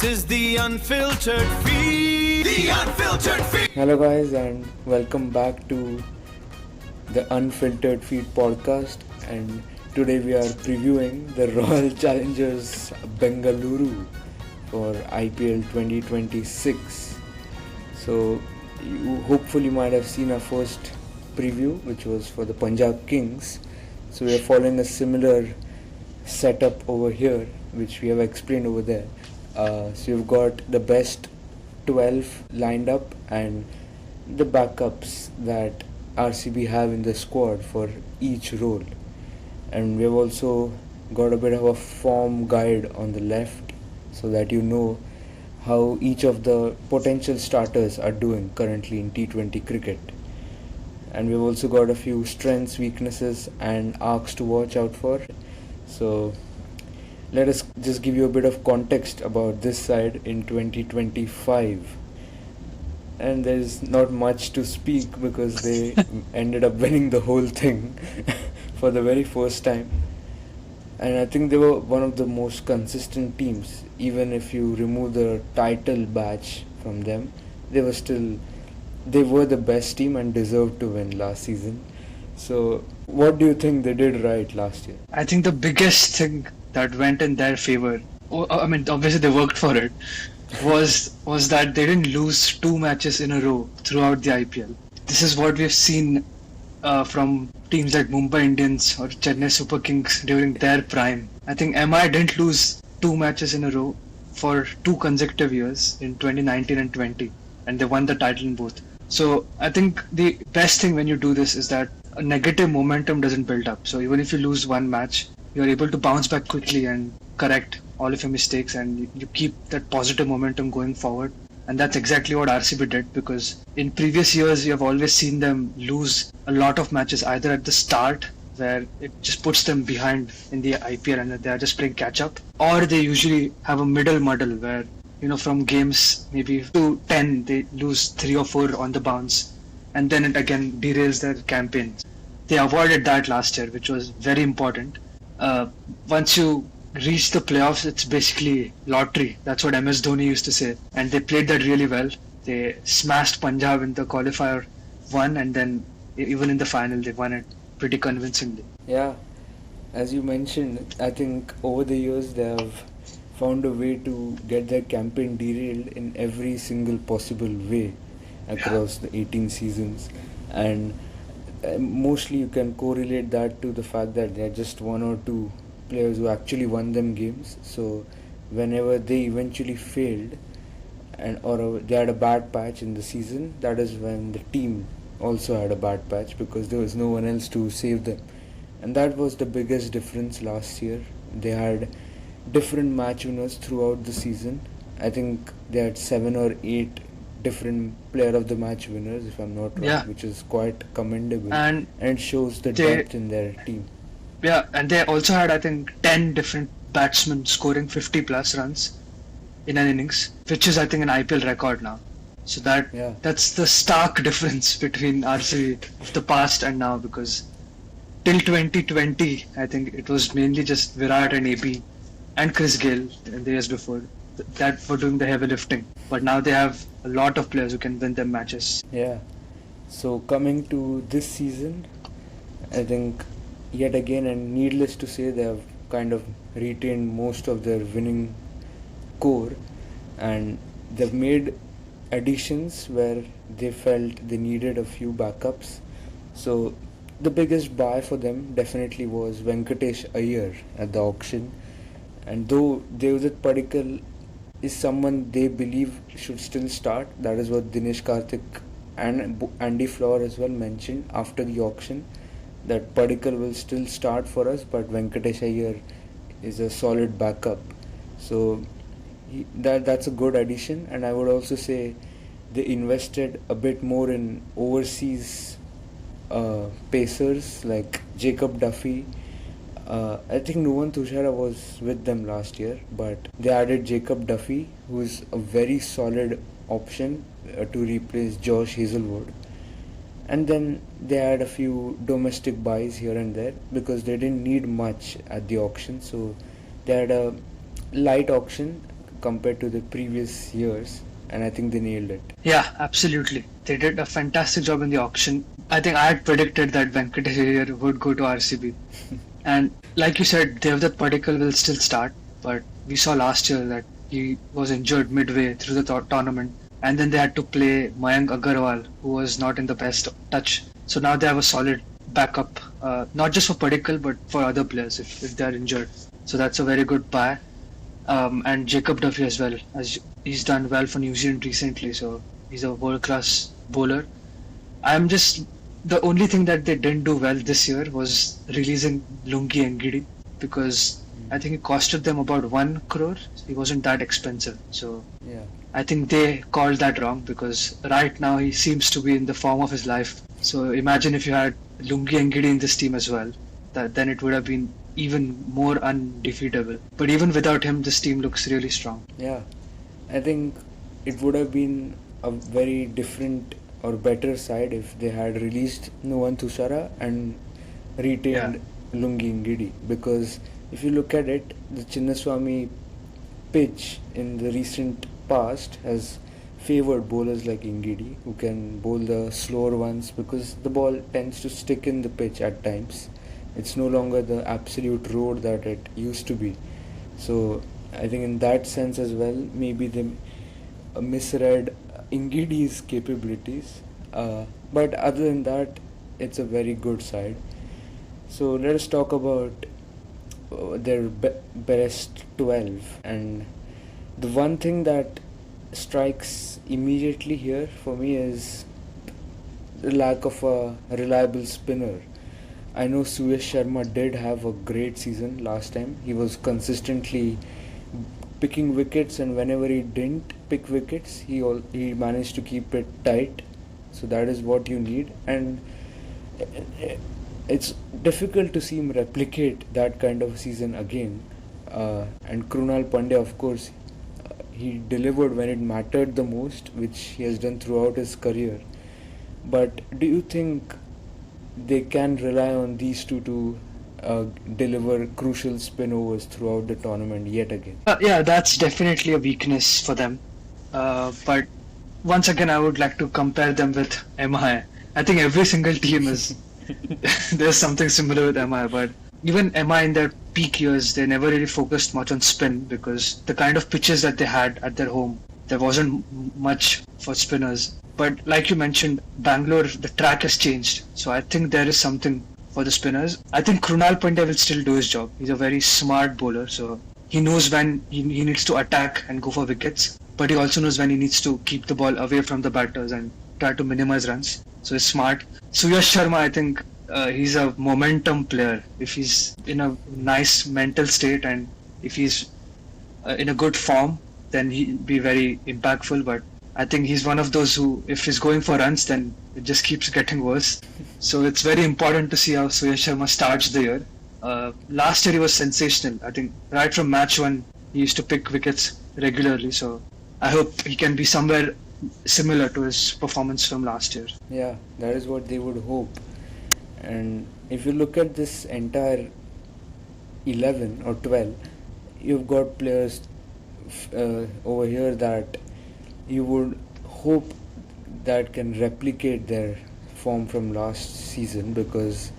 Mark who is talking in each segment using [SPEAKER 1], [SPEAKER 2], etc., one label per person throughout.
[SPEAKER 1] is the unfiltered feed. The unfiltered feed.
[SPEAKER 2] Hello guys, and welcome back to the Unfiltered Feed podcast. And today we are previewing the Royal Challengers Bengaluru for IPL 2026. So you hopefully might have seen our first preview, which was for the Punjab Kings. So we are following a similar setup over here, which we have explained over there. So you've got the best 12 lined up and the backups that RCB have in the squad for each role. And we've also got a bit of a form guide on the left so that you know how each of the potential starters are doing currently in T20 cricket. And we've also got a few strengths, weaknesses and arcs to watch out for. So let us just give you a bit of context about this side in 2025. And there's not much to speak because they ended up winning the whole thing for the very first time. And I think they were one of the most consistent teams. Even if you remove the title batch from them, they were the best team and deserved to win last season. So what do you think they did right last year?
[SPEAKER 3] I think the biggest thing that went in their favor, I mean, obviously they worked for it, was that they didn't lose two matches in a row throughout the IPL. This is what we've seen from teams like Mumbai Indians or Chennai Super Kings during their prime. I think MI didn't lose two matches in a row for 2 consecutive years in 2019 and 20, and they won the title in both. So I think the best thing when you do this is that a negative momentum doesn't build up. So even if you lose one match, you're able to bounce back quickly and correct all of your mistakes, and you keep that positive momentum going forward. And that's exactly what RCB did, because in previous years you have always seen them lose a lot of matches either at the start, where it just puts them behind in the IPL and they are just playing catch up, or they usually have a middle muddle where, you know, from games maybe to 10 they lose 3 or 4 on the bounce, and then it again derails their campaign. They avoided that last year, which was very important. Once you reach the playoffs, it's basically lottery. That's what MS Dhoni used to say, and they played that really well. They smashed Punjab in the qualifier 1, and then even in the final they won it pretty convincingly.
[SPEAKER 2] Yeah, as you mentioned, I think over the years they have found a way to get their campaign derailed in every single possible way across the 18 seasons, and mostly you can correlate that to the fact that there are just 1 or 2 players who actually won them games. So whenever they eventually failed or they had a bad patch in the season, that is when the team also had a bad patch, because there was no one else to save them. And that was the biggest difference last year. They had different match winners throughout the season. I think they had 7 or 8 different player of the match winners, if I'm not wrong, which is quite commendable, and it shows the depth in their team.
[SPEAKER 3] Yeah, and they also had, I think, 10 different batsmen scoring 50 plus runs in an innings, which is, I think, an IPL record now. So that's the stark difference between RCB of the past and now, because till 2020, I think it was mainly just Virat and AB and Chris Gayle in the years before that were doing the heavy lifting. But now they have a lot of players who can win them matches.
[SPEAKER 2] Yeah. So coming to this season, I think yet again, and needless to say, they have kind of retained most of their winning core, and they've made additions where they felt they needed a few backups. So the biggest buy for them definitely was Venkatesh Iyer at the auction, and though Devdutt Padikkal is someone they believe should still start, that is what Dinesh Karthik and Andy Flower as well mentioned after the auction, that Padikkal will still start for us, but Venkatesh Iyer is a solid backup. So that's a good addition. And I would also say they invested a bit more in overseas pacers like Jacob Duffy. I think Nuwan Tushara was with them last year, but they added Jacob Duffy, who is a very solid option to replace Josh Hazelwood. And then they had a few domestic buys here and there because they didn't need much at the auction. So they had a light auction compared to the previous years, and I think they nailed it.
[SPEAKER 3] Yeah, absolutely. They did a fantastic job in the auction. I think I had predicted that Venkatesh Iyer would go to RCB. And like you said, Devdutt Padikkal will still start, but we saw last year that he was injured midway through the tournament. And then they had to play Mayank Agarwal, who was not in the best touch. So now they have a solid backup, not just for Padikkal, but for other players if they are injured. So that's a very good buy. And Jacob Duffy as well, as he's done well for New Zealand recently, so he's a world-class bowler. The only thing that they didn't do well this year was releasing Lungi Ngidi, because I think it costed them about 1 crore. He wasn't that expensive, so
[SPEAKER 2] Yeah.
[SPEAKER 3] I think they called that wrong, because right now he seems to be in the form of his life. So imagine if you had Lungi Ngidi in this team as well, then it would have been even more undefeatable. But even without him, this team looks really strong.
[SPEAKER 2] Yeah, I think it would have been a very different or better side if they had released Nuwan Thushara and retained Lungi Ngidi, because if you look at it, the Chinnaswamy pitch in the recent past has favored bowlers like Ngidi, who can bowl the slower ones because the ball tends to stick in the pitch at times. It's no longer the absolute road that it used to be. So I think in that sense as well, maybe they misread Ngidi's capabilities. But other than that, it's a very good side. So let us talk about their best 12. And the one thing that strikes immediately here for me is the lack of a reliable spinner. I know Suyash Sharma did have a great season last time. He was consistently picking wickets, and whenever he didn't pick wickets, he managed to keep it tight. So that is what you need, and it's difficult to see him replicate that kind of season again. And Krunal Pandya, of course, he delivered when it mattered the most, which he has done throughout his career. But do you think they can rely on these two to deliver crucial spin overs throughout the tournament yet again?
[SPEAKER 3] Yeah, that's definitely a weakness for them. But once again, I would like to compare them with MI. I think every single team is there's something similar with MI, but even MI in their peak years, they never really focused much on spin, because the kind of pitches that they had at their home, there wasn't much for spinners. But like you mentioned, Bangalore, the track has changed. So I think there is something for the spinners. I think Krunal Pandya will still do his job. He's a very smart bowler, so he knows when he needs to attack and go for wickets. But he also knows when he needs to keep the ball away from the batters and try to minimize runs. So he's smart. Suyash Sharma, I think he's a momentum player. If he's in a nice mental state and if he's in a good form, then he'll be very impactful. But I think he's one of those who, if he's going for runs, then it just keeps getting worse. So it's very important to see how Suyash Sharma starts the year. Last year he was sensational. I think right from match one, he used to pick wickets regularly. So I hope he can be somewhere similar to his performance from last year.
[SPEAKER 2] Yeah, that is what they would hope. And if you look at this entire 11 or 12, you've got players over here that you would hope that can replicate their form from last season, because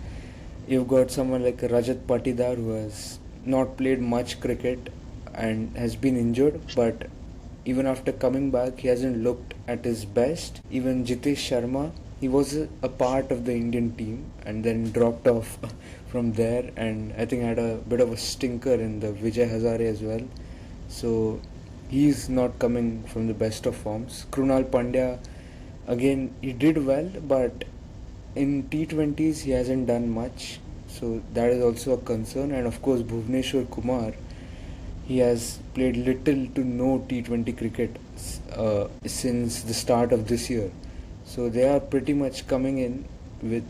[SPEAKER 2] you've got someone like Rajat Patidar, who has not played much cricket and has been injured, but even after coming back, he hasn't looked at his best. Even Jitesh Sharma, he was a part of the Indian team and then dropped off from there, and I think had a bit of a stinker in the Vijay Hazare as well. So he's not coming from the best of forms. Krunal Pandya, again, he did well, but in T20s he hasn't done much, so that is also a concern. And of course Bhuvneshwar Kumar, he has played little to no T20 cricket since the start of this year. So they are pretty much coming in with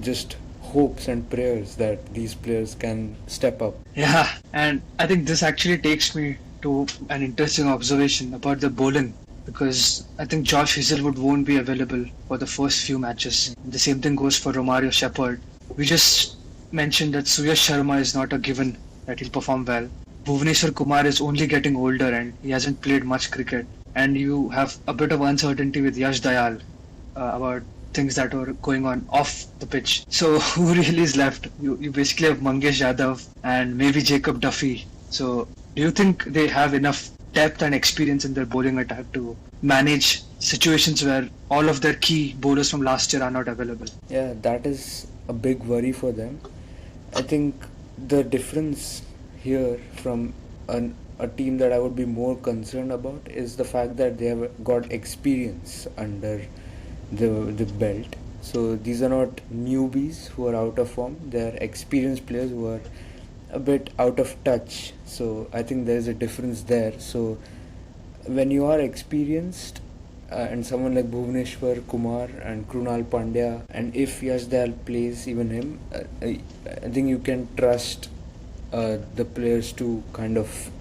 [SPEAKER 2] just hopes and prayers that these players can step up.
[SPEAKER 3] Yeah, and I think this actually takes me to an interesting observation about the bowling, because I think Josh Hazelwood won't be available for the first few matches. The same thing goes for Romario Shepherd. We just mentioned that Suyash Sharma is not a given that he'll perform well. Bhuvneshwar Kumar is only getting older and he hasn't played much cricket. And you have a bit of uncertainty with Yash Dayal about things that were going on off the pitch. So who really is left? You basically have Mangesh Yadav and maybe Jacob Duffy. So do you think they have enough depth and experience in their bowling attack to manage situations where all of their key bowlers from last year are not available?
[SPEAKER 2] Yeah, that is a big worry for them. I think the difference here from a team that I would be more concerned about is the fact that they have got experience under the belt. So these are not newbies who are out of form. They are experienced players who are a bit out of touch. So I think there is a difference there. So when you are experienced and someone like Bhuvneshwar Kumar and Krunal Pandya, and if Yash Dayal plays even him, I think you can trust the players to kind of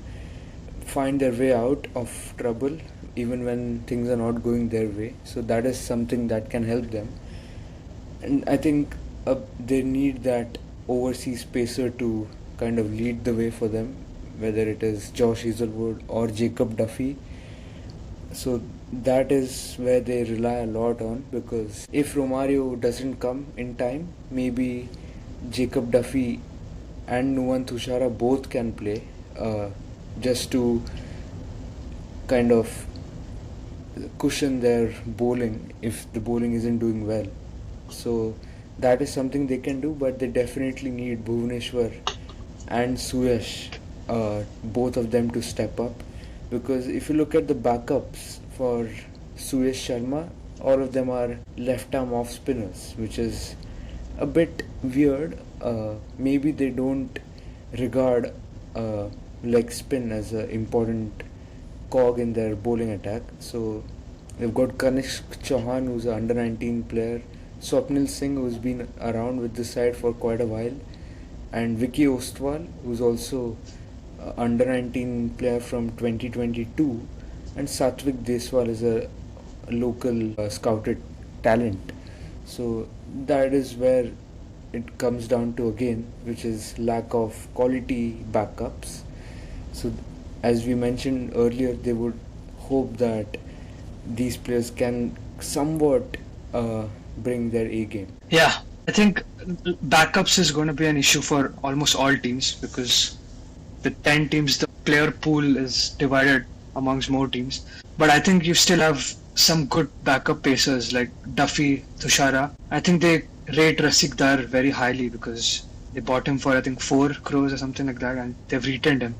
[SPEAKER 2] find their way out of trouble even when things are not going their way. So that is something that can help them. And I think they need that overseas pacer to kind of lead the way for them, whether it is Josh Hazelwood or Jacob Duffy. So that is where they rely a lot on, because if Romario doesn't come in time, maybe Jacob Duffy and Nuwan Thushara both can play just to kind of cushion their bowling if the bowling isn't doing well. So that is something they can do, but they definitely need Bhuvneshwar and Suyash, both of them to step up, because if you look at the backups for Suyash Sharma, all of them are left arm off spinners, which is a bit weird. Maybe they don't regard leg spin as an important cog in their bowling attack. So they've got Kanishk Chauhan, who's an under 19 player, Swapnil Singh, who's been around with the side for quite a while, and Vicky Ostwal, who's also under 19 player from 2022, and Satvik Deswal is a local scouted talent. So that is where it comes down to again, which is lack of quality backups. So as we mentioned earlier, they would hope that these players can somewhat bring their A game.
[SPEAKER 3] Yeah, I think backups is going to be an issue for almost all teams, because with 10 teams, the player pool is divided amongst more teams. But I think you still have some good backup pacers like Duffy, Thushara. I think they rate Rasik Dar very highly because they bought him for, I think, 4 crores or something like that, and they've retained him,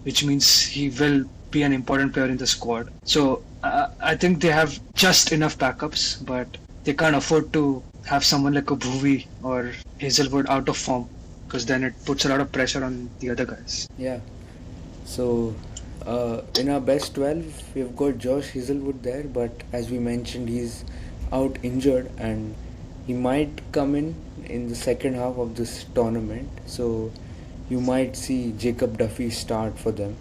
[SPEAKER 3] which means he will be an important player in the squad. So I think they have just enough backups, but they can't afford to have someone like a Bhuvi or Hazelwood out of form, because then it puts a lot of pressure on the other guys.
[SPEAKER 2] Yeah. So in our best 12, we've got Josh Hazelwood there, but as we mentioned, he's out injured and he might come in the second half of this tournament. So you might see Jacob Duffy start for them,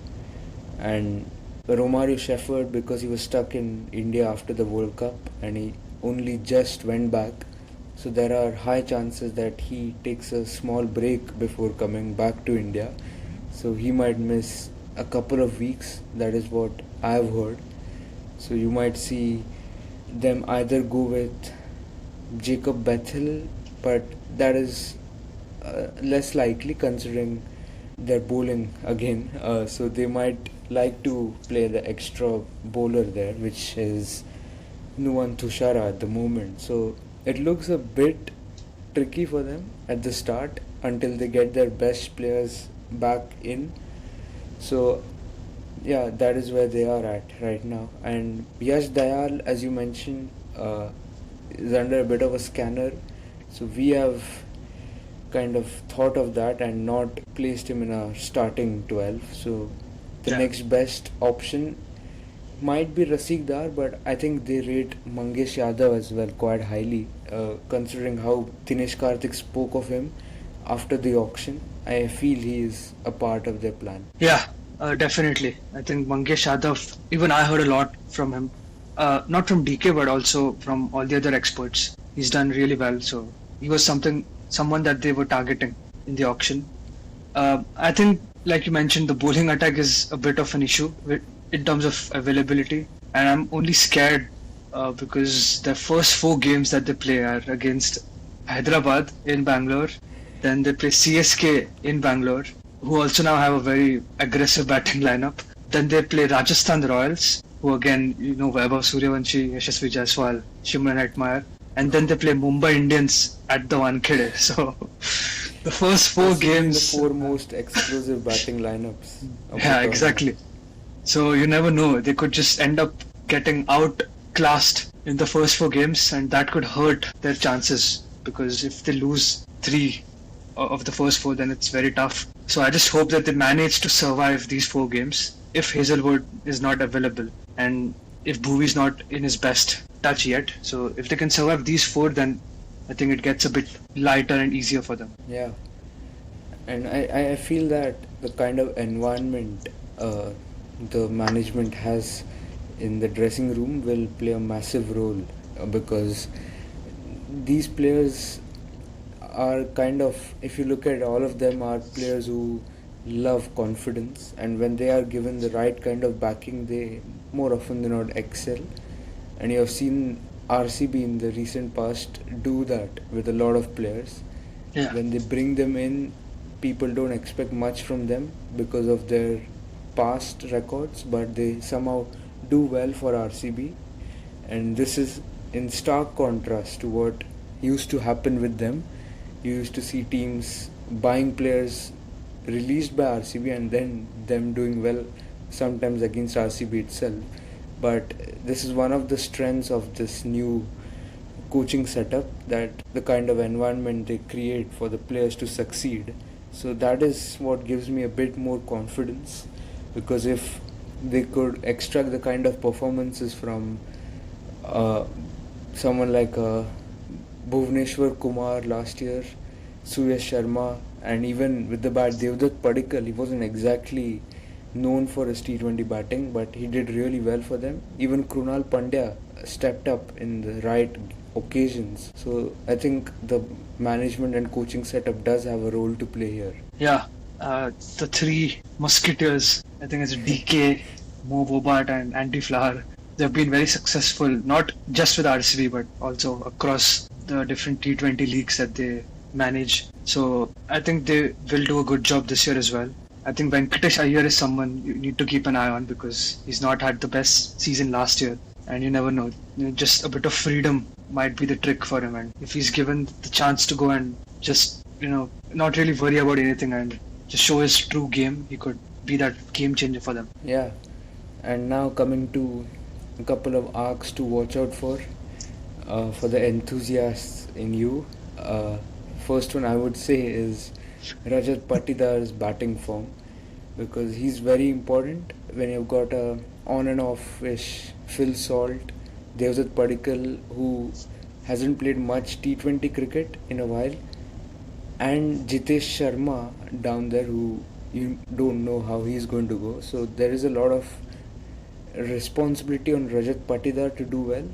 [SPEAKER 2] and Romario Shepherd, because he was stuck in India after the World Cup and he only just went back. So there are high chances that he takes a small break before coming back to India. So he might miss a couple of weeks. That is what I've heard. So you might see them either go with Jacob Bethel, but that is less likely considering their bowling again. So they might like to play the extra bowler there, which is Nuwan Thushara at the moment. So it looks a bit tricky for them at the start until they get their best players back in. So yeah, that is where they are at right now. And Yash Dayal, as you mentioned, is under a bit of a scanner. So we have kind of thought of that and not placed him in our starting 12. So the next best option might be Rasik Dar, but I think they rate Mangesh Yadav as well quite highly, considering how Dinesh Karthik spoke of him after the auction. I feel he is a part of their plan.
[SPEAKER 3] Yeah, definitely. I think Mangesh Yadav, even I heard a lot from him. Not from DK, but also from all the other experts. He's done really well. So he was someone that they were targeting in the auction. I think, like you mentioned, the bowling attack is a bit of an issue in terms of availability, and I'm only scared because the first 4 games that they play are against Hyderabad in Bangalore, then they play CSK in Bangalore, who also now have a very aggressive batting lineup. Then they play Rajasthan Royals, who again, Vaibhav Suryavanshi, Yashasvi Jaiswal, Shimran Hetmeyer, and then they play Mumbai Indians at the Wankhede. So the first 4 games,
[SPEAKER 2] the 4 most explosive batting lineups.
[SPEAKER 3] yeah, exactly. So you never know; they could just end up getting outclassed in the first 4 games, and that could hurt their chances. Because if they lose 3 of the first 4, then it's very tough. So I just hope that they manage to survive these 4 games if Hazelwood is not available and if Bhuvi's not in his best touch yet. So if they can survive these 4, then I think it gets a bit lighter and easier for them.
[SPEAKER 2] Yeah, and I feel that the kind of environment the management has in the dressing room will play a massive role because these players are kind of, if you look at all of them, are players who love confidence, and when they are given the right kind of backing, they more often than not excel. And you have seen RCB in the recent past do that with a lot of players.
[SPEAKER 3] Yeah.
[SPEAKER 2] When they bring them in, people don't expect much from them because of their past records, but they somehow do well for RCB. And this is in stark contrast to what used to happen with them. You used to see teams buying players released by RCB and then them doing well sometimes against RCB itself. But this is one of the strengths of this new coaching setup, that the kind of environment they create for the players to succeed. So that is what gives me a bit more confidence, because if they could extract the kind of performances from someone like Bhuvneshwar Kumar last year, Suyash Sharma, and even with the bat Devdutt Padikkal, he wasn't exactly known for his T20 batting, but he did really well for them. Even Krunal Pandya stepped up in the right occasions. So I think the management and coaching setup does have a role to play here.
[SPEAKER 3] Yeah, the 3 musketeers, I think it's DK, Mo Bobat and Andy Flower. They've been very successful, not just with RCB, but also across the different T20 leagues that they manage. So I think they will do a good job this year as well. I think Venkatesh Iyer is someone you need to keep an eye on because he's not had the best season last year, and you never know. Just a bit of freedom might be the trick for him, and if he's given the chance to go and just not really worry about anything and just show his true game, he could be that game changer for them.
[SPEAKER 2] Yeah, and now coming to a couple of arcs to watch out for the enthusiasts in you. First one I would say is Rajat Patidar's batting form, because he's very important when you've got a on and off-ish Phil Salt, Devdutt Padikkal, who hasn't played much T20 cricket in a while, and Jitesh Sharma down there, who you don't know how he's going to go. So there is a lot of responsibility on Rajat Patidar to do well.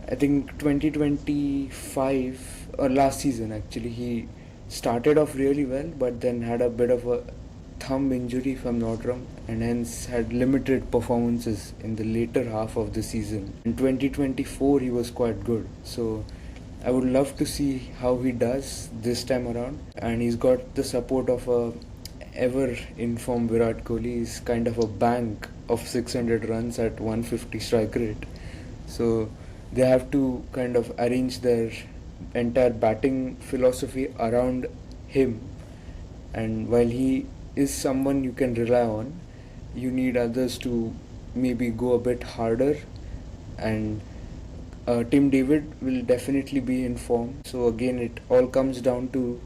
[SPEAKER 2] I think 2025 or last season actually, he started off really well, but then had a bit of a thumb injury if I'm not wrong, and hence had limited performances in the later half of the season. In 2024 he was quite good, so I would love to see how he does this time around. And he's got the support of a ever informed Virat Kohli. He's kind of a bank of 600 runs at 150 strike rate, so they have to kind of arrange their entire batting philosophy around him. And while he is someone you can rely on, you need others to maybe go a bit harder, and Tim David will definitely be in form. So again, it all comes down to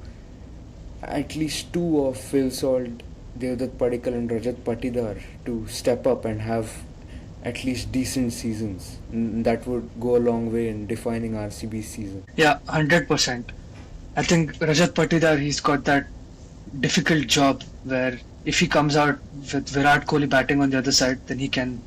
[SPEAKER 2] at least 2 of Phil Salt, Devdutt Padikkal and Rajat Patidar to step up and have at least decent seasons. That would go a long way in defining RCB's season.
[SPEAKER 3] Yeah, 100%. I think Rajat Patidar, he's got that difficult job where if he comes out with Virat Kohli batting on the other side, then he can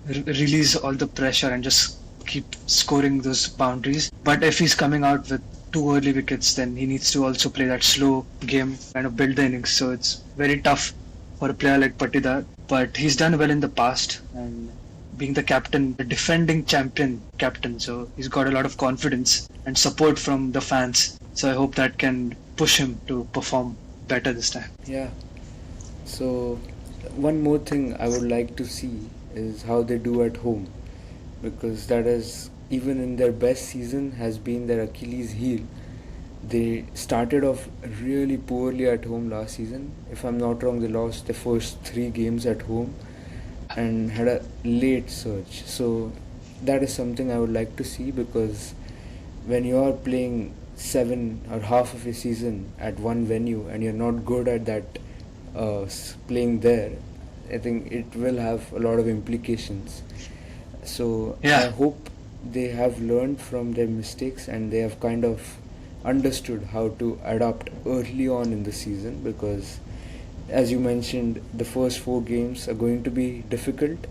[SPEAKER 3] release all the pressure and just keep scoring those boundaries. But if he's coming out with two early wickets, then he needs to also play that slow game, kind of build the innings. So it's very tough for a player like Patidar. But he's done well in the past, and being the captain, the defending champion captain, so he's got a lot of confidence and support from the fans. So I hope that can push him to perform better this time.
[SPEAKER 2] Yeah. So one more thing I would like to see is how they do at home, because that is, even in their best season, has been their Achilles heel. They started off really poorly at home last season. If I'm not wrong, they lost the first 3 games at home and had a late surge. So that is something I would like to see, because when you are playing 7 or half of a season at one venue and you're not good at that playing there, I think it will have a lot of implications. So
[SPEAKER 3] Yeah.
[SPEAKER 2] I hope they have learned from their mistakes and they have kind of understood how to adapt early on in the season, because as you mentioned, the first 4 games are going to be difficult.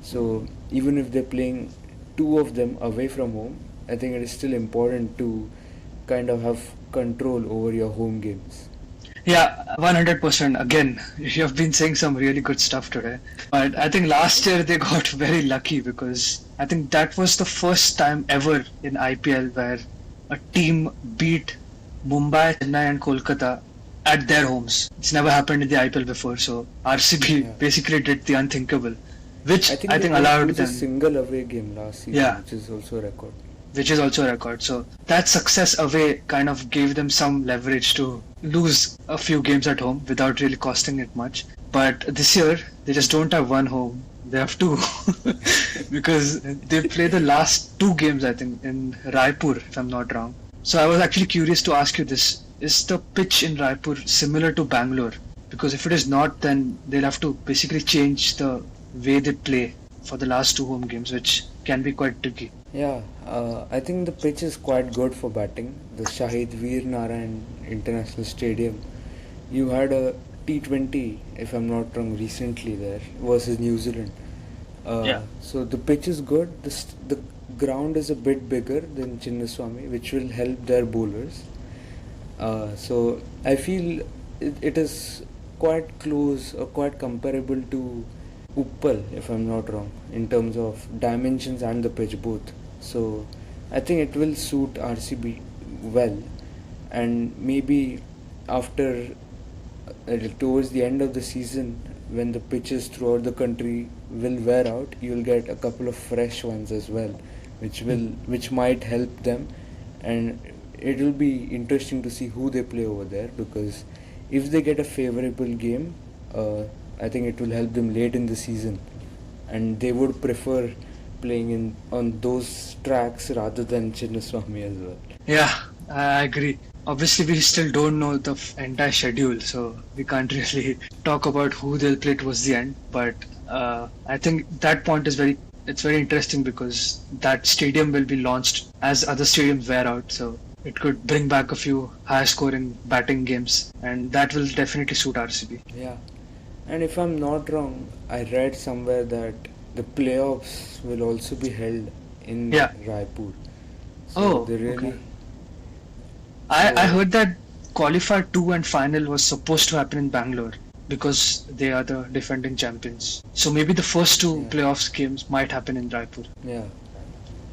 [SPEAKER 2] So even if they're playing 2 of them away from home, I think it is still important to kind of have control over your home games.
[SPEAKER 3] Yeah, 100%. Again, you have been saying some really good stuff today. But I think last year they got very lucky, because I think that was the first time ever in IPL where a team beat Mumbai, Chennai and Kolkata at their homes. It's never happened in the IPL before. So RCB
[SPEAKER 2] Yeah.
[SPEAKER 3] basically did the unthinkable, which
[SPEAKER 2] I think
[SPEAKER 3] I
[SPEAKER 2] they
[SPEAKER 3] think
[SPEAKER 2] didn't
[SPEAKER 3] allowed
[SPEAKER 2] lose a
[SPEAKER 3] them,
[SPEAKER 2] single away game last season,
[SPEAKER 3] Yeah.
[SPEAKER 2] which is also a record.
[SPEAKER 3] which is also a record. So that success away kind of gave them some leverage to lose a few games at home without really costing it much. But this year, they just don't have one home. They have 2 because they play the last 2 games, I think, in Raipur, if I'm not wrong. So I was actually curious to ask you this. Is the pitch in Raipur similar to Bangalore? Because if it is not, then they'll have to basically change the way they play for the last 2 home games, which can be quite tricky.
[SPEAKER 2] Yeah, I think the pitch is quite good for batting. The Shahid Veer Narayan International Stadium. You had a T20, if I'm not wrong, recently there versus New Zealand.
[SPEAKER 3] Yeah.
[SPEAKER 2] So the pitch is good. The ground is a bit bigger than Chinnaswamy, which will help their bowlers. So I feel it is quite close or quite comparable to Uppal, if I'm not wrong, in terms of dimensions and the pitch both. So I think it will suit RCB well, and maybe after towards the end of the season, when the pitches throughout the country will wear out, you'll get a couple of fresh ones as well, which might help them, and it will be interesting to see who they play over there, because if they get a favorable game, I think it will help them late in the season, and they would prefer playing on those tracks rather than Chinnaswamy as well.
[SPEAKER 3] Yeah, I agree. Obviously, we still don't know the entire schedule, so we can't really talk about who they'll play towards the end. But I think that point is it's very interesting, because that stadium will be launched as other stadiums wear out. So it could bring back a few high-scoring batting games, and that will definitely suit RCB.
[SPEAKER 2] Yeah, and if I'm not wrong, I read somewhere that the playoffs will also be held in
[SPEAKER 3] Yeah.
[SPEAKER 2] Raipur.
[SPEAKER 3] Oh,
[SPEAKER 2] they really.
[SPEAKER 3] okay. I heard that qualifier 2 and final was supposed to happen in Bangalore, because they are the defending champions. So maybe the first 2
[SPEAKER 2] Yeah.
[SPEAKER 3] playoffs games might happen in Raipur.
[SPEAKER 2] Yeah.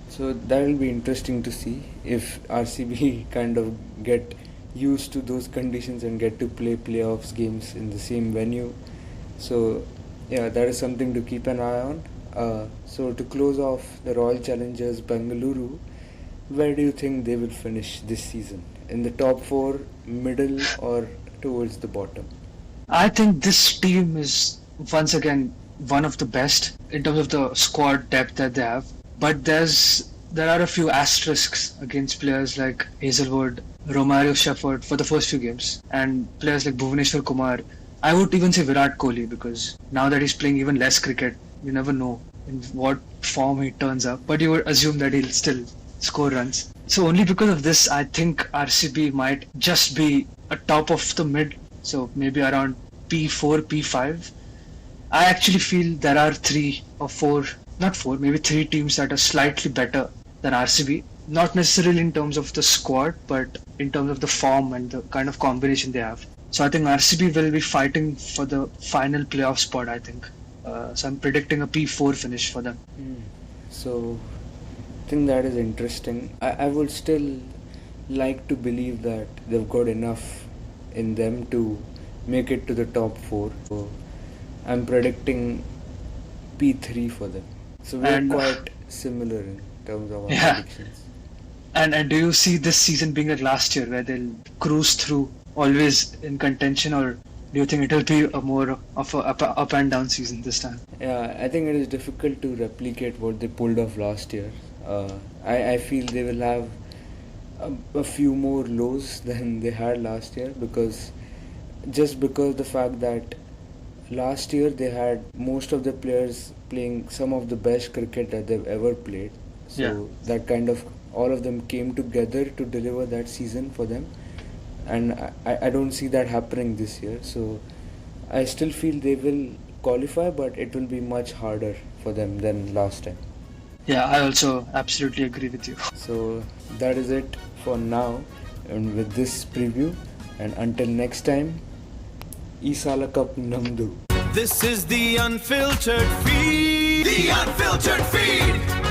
[SPEAKER 2] So that will be interesting to see if RCB kind of get used to those conditions and get to play playoffs games in the same venue. So yeah, that is something to keep an eye on. So to close off, the Royal Challengers Bengaluru, where do you think they will finish this season? In the top 4, middle, or towards the bottom?
[SPEAKER 3] I think this team is once again one of the best in terms of the squad depth that they have. But there are a few asterisks against players like Hazelwood, Romario Shepherd for the first few games, and players like Bhuvaneshwar Kumar. I would even say Virat Kohli, because now that he's playing even less cricket, you never know in what form he turns up. But you would assume that he'll still score runs. So only because of this, I think RCB might just be a top of the mid, so maybe around P4, P5. I actually feel there are 3 or 4, not 4, maybe 3 teams that are slightly better than RCB, not necessarily in terms of the squad, but in terms of the form and the kind of combination they have. So I think RCB will be fighting for the final playoff spot, I think. So I'm predicting a P4 finish for them.
[SPEAKER 2] So I think that is interesting. I would still like to believe that they've got enough in them to make it to the top 4. So I'm predicting P3 for them. So we're
[SPEAKER 3] And,
[SPEAKER 2] quite similar in terms of our
[SPEAKER 3] Yeah.
[SPEAKER 2] predictions.
[SPEAKER 3] And do you see this season being like last year, where they'll cruise through, always in contention, or do you think it'll be a more of a up and down season this time?
[SPEAKER 2] Yeah, I think it is difficult to replicate what they pulled off last year. I feel they will have a few more lows than they had last year because the fact that last year they had most of the players playing some of the best cricket that they've ever played. So
[SPEAKER 3] Yeah.
[SPEAKER 2] that kind of all of them came together to deliver that season for them, and I don't see that happening this year. So I still feel they will qualify, but it will be much harder for them than last time.
[SPEAKER 3] Yeah, I also absolutely agree with you.
[SPEAKER 2] So that is it for now, and with this preview, and until next time, Isala Cup Namdu.
[SPEAKER 1] This is the unfiltered feed. The unfiltered feed.